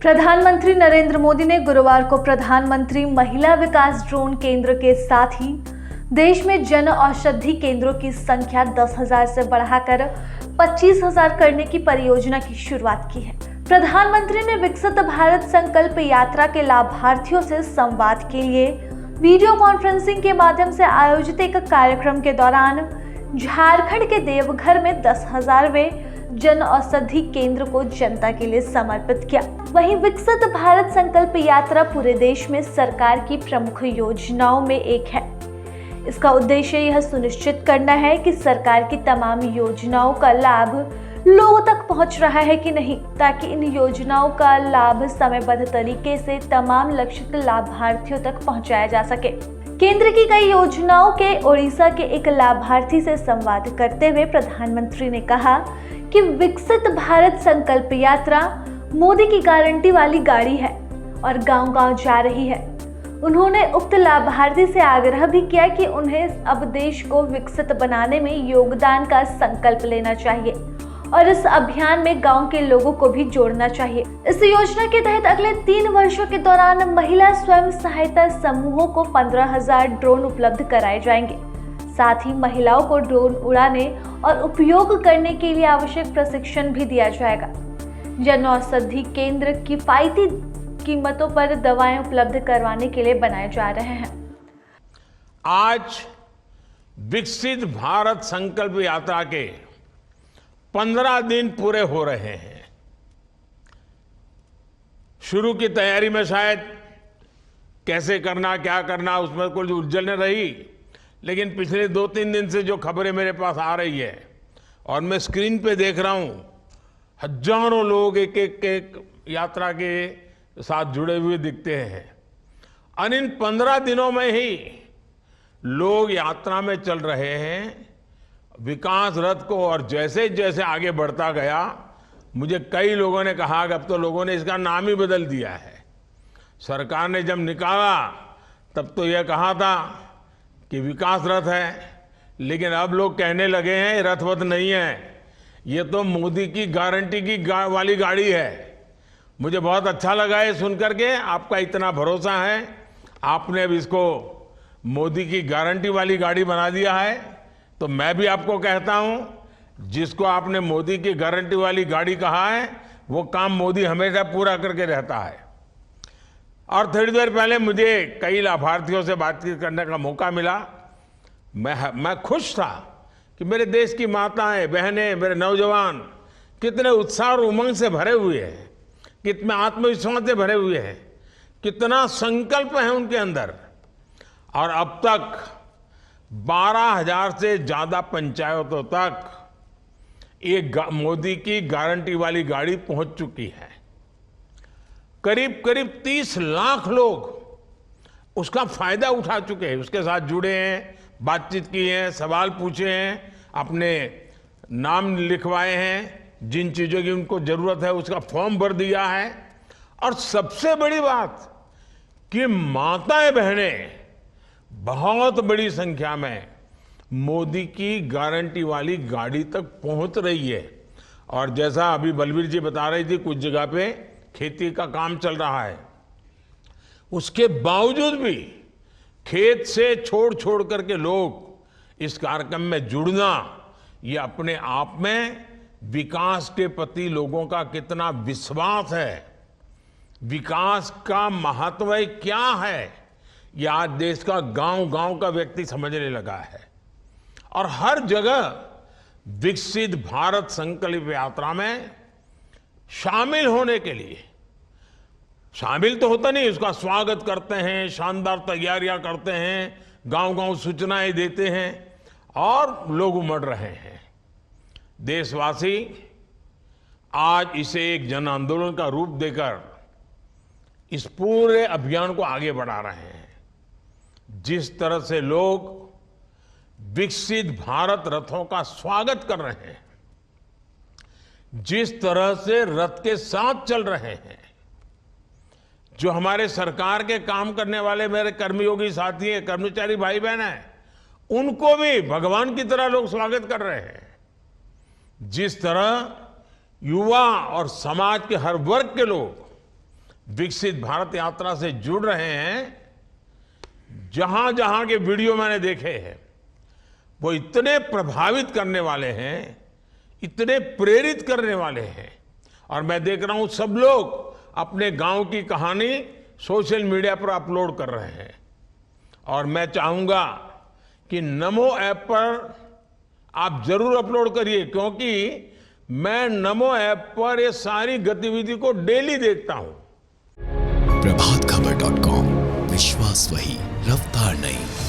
प्रधानमंत्री नरेंद्र मोदी ने गुरुवार को प्रधानमंत्री महिला विकास ड्रोन केंद्र के साथ ही देश में जन औषधि केंद्रों की संख्या 10,000 से बढ़ाकर 25,000 करने की परियोजना की शुरुआत की है। प्रधानमंत्री ने विकसित भारत संकल्प यात्रा के लाभार्थियों से संवाद के लिए वीडियो कॉन्फ्रेंसिंग के माध्यम से आयोजित एक कार्यक्रम के दौरान झारखंड के देवघर में 10,000वें जन औषधि केंद्र को जनता के लिए समर्पित किया। वहीं विकसित भारत संकल्प यात्रा पूरे देश में सरकार की प्रमुख योजनाओं में एक है। इसका उद्देश्य यह सुनिश्चित करना है कि सरकार की तमाम योजनाओं का लाभ लोगों तक पहुंच रहा है कि नहीं, ताकि इन योजनाओं का लाभ समयबद्ध तरीके से तमाम लक्षित लाभार्थियों तक पहुंचाया जा सके। केंद्र की कई योजनाओं के ओडिशा के एक लाभार्थी से संवाद करते हुए प्रधानमंत्री ने कहा कि विकसित भारत संकल्प यात्रा मोदी की गारंटी वाली गाड़ी है और गांव-गांव जा रही है। उन्होंने उक्त लाभार्थी से आग्रह भी किया कि उन्हें अब देश को विकसित बनाने में योगदान का संकल्प लेना चाहिए और इस अभियान में गांव के लोगों को भी जोड़ना चाहिए। इस योजना के तहत अगले 3 वर्षों के दौरान महिला स्वयं सहायता समूहों को 15,000 ड्रोन उपलब्ध कराए जाएंगे। साथ ही महिलाओं को ड्रोन उड़ाने और उपयोग करने के लिए आवश्यक प्रशिक्षण भी दिया जाएगा। जन औषधि केंद्र किफायती कीमतों पर दवाएं उपलब्ध करवाने के लिए बनाए जा रहे हैं। आज विकसित भारत संकल्प यात्रा के 15 दिन पूरे हो रहे हैं। शुरू की तैयारी में शायद कैसे करना, क्या करना, उसमें कुछ उलझन रही, लेकिन पिछले 2-3 दिन से जो खबरें मेरे पास आ रही है और मैं स्क्रीन पे देख रहा हूं, हजारों लोग एक यात्रा के साथ जुड़े हुए दिखते हैं। और इन 15 दिनों में ही लोग यात्रा में चल रहे हैं विकास रथ को, और जैसे जैसे आगे बढ़ता गया, मुझे कई लोगों ने कहा कि अब तो लोगों ने इसका नाम ही बदल दिया है। सरकार ने जब निकाला तब तो यह कहा था कि विकास रथ है, लेकिन अब लोग कहने लगे हैं रथवत नहीं है, ये तो मोदी की गारंटी की वाली गाड़ी है। मुझे बहुत अच्छा लगा ये सुनकर के, आपका इतना भरोसा है, आपने अब इसको मोदी की गारंटी वाली गाड़ी बना दिया है। तो मैं भी आपको कहता हूं, जिसको आपने मोदी की गारंटी वाली गाड़ी कहा है, वो काम मोदी हमेशा पूरा करके रहता है। और थोड़ी देर पहले मुझे कई लाभार्थियों से बातचीत करने का मौका मिला। मैं खुश था कि मेरे देश की माताएं, बहनें, मेरे नौजवान कितने उत्साह और उमंग से भरे हुए हैं, कितने आत्मविश्वास से भरे हुए हैं, कितना संकल्प है उनके अंदर। और अब तक 12,000 से ज्यादा पंचायतों तक ये मोदी की गारंटी वाली गाड़ी पहुंच चुकी है। करीब करीब 30 लाख लोग उसका फायदा उठा चुके हैं, उसके साथ जुड़े हैं, बातचीत की है, सवाल पूछे हैं, अपने नाम लिखवाए हैं, जिन चीजों की उनको जरूरत है उसका फॉर्म भर दिया है। और सबसे बड़ी बात कि माताएं बहनें बहुत बड़ी संख्या में मोदी की गारंटी वाली गाड़ी तक पहुंच रही है। और जैसा अभी बलबीर जी बता रही थी, कुछ जगह पे खेती का काम चल रहा है, उसके बावजूद भी खेत से छोड़ करके लोग इस कार्यक्रम में जुड़ना, ये अपने आप में विकास के प्रति लोगों का कितना विश्वास है, विकास का महत्व क्या है, यह आज देश का गांव-गांव का व्यक्ति समझने लगा है। और हर जगह विकसित भारत संकल्प यात्रा में शामिल होने के लिए, शामिल तो होता नहीं, उसका स्वागत करते हैं, शानदार तैयारियां करते हैं, गांव-गांव सूचनाएं देते हैं और लोग उमड़ रहे हैं। देशवासी आज इसे एक जन आंदोलन का रूप देकर इस पूरे अभियान को आगे बढ़ा रहे हैं। जिस तरह से लोग विकसित भारत रथों का स्वागत कर रहे हैं, जिस तरह से रथ के साथ चल रहे हैं, जो हमारे सरकार के काम करने वाले मेरे कर्मयोगी साथी हैं, कर्मचारी भाई बहन हैं, उनको भी भगवान की तरह लोग स्वागत कर रहे हैं। जिस तरह युवा और समाज के हर वर्ग के लोग विकसित भारत यात्रा से जुड़ रहे हैं, जहां जहां के वीडियो मैंने देखे हैं वो इतने प्रभावित करने वाले हैं, इतने प्रेरित करने वाले हैं। और मैं देख रहा हूं सब लोग अपने गांव की कहानी सोशल मीडिया पर अपलोड कर रहे हैं। और मैं चाहूंगा कि नमो ऐप पर आप जरूर अपलोड करिए, क्योंकि मैं नमो ऐप पर ये सारी गतिविधि को डेली देखता हूं। प्रभातखबर.com, विश्वास वही, रफ्तार नहीं।